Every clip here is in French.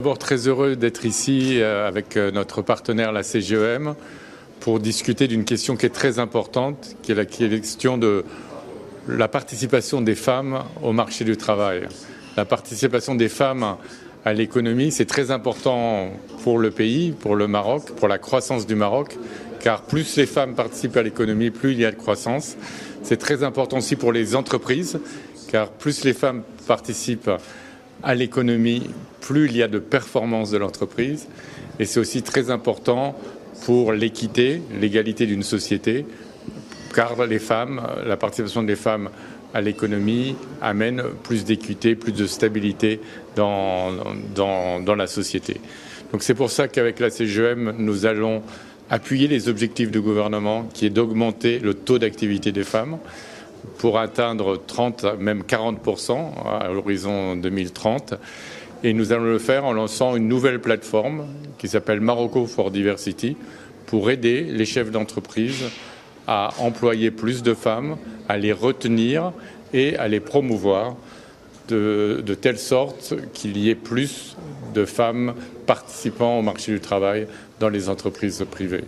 D'abord très heureux d'être ici avec notre partenaire la CGEM pour discuter d'une question qui est très importante, qui est la question de la participation des femmes au marché du travail. La participation des femmes à l'économie, c'est très important pour le pays, pour le Maroc, pour la croissance du Maroc, car plus les femmes participent à l'économie, plus il y a de croissance. C'est très important aussi pour les entreprises, car plus les femmes participent à l'économie, plus il y a de performance de l'entreprise. Et c'est aussi très important pour l'équité, l'égalité d'une société, car les femmes, la participation des femmes à l'économie amène plus d'équité, plus de stabilité dans la société. Donc c'est pour ça qu'avec la CGEM, nous allons appuyer les objectifs du gouvernement, qui est d'augmenter le taux d'activité des femmes pour atteindre 30, même 40% à l'horizon 2030. Et nous allons le faire en lançant une nouvelle plateforme qui s'appelle Morocco for Diversity pour aider les chefs d'entreprise à employer plus de femmes, à les retenir et à les promouvoir de telle sorte qu'il y ait plus de femmes participant au marché du travail dans les entreprises privées.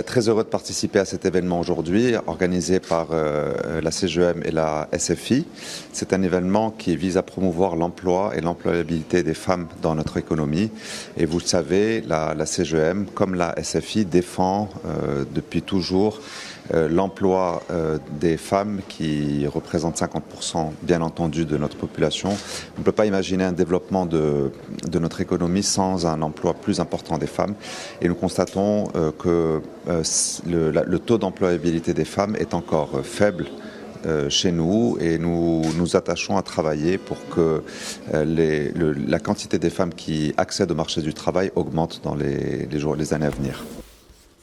Très heureux de participer à cet événement aujourd'hui, organisé par la CGEM et la SFI. C'est un événement qui vise à promouvoir l'emploi et l'employabilité des femmes dans notre économie. Et vous le savez, la CGEM, comme la SFI, défend depuis toujours l'emploi des femmes qui représentent 50% bien entendu de notre population. On ne peut pas imaginer un développement de notre économie sans un emploi plus important des femmes. Et nous constatons que le taux d'employabilité des femmes est encore faible chez nous et nous nous attachons à travailler pour que la quantité des femmes qui accèdent au marché du travail augmente dans les années à venir.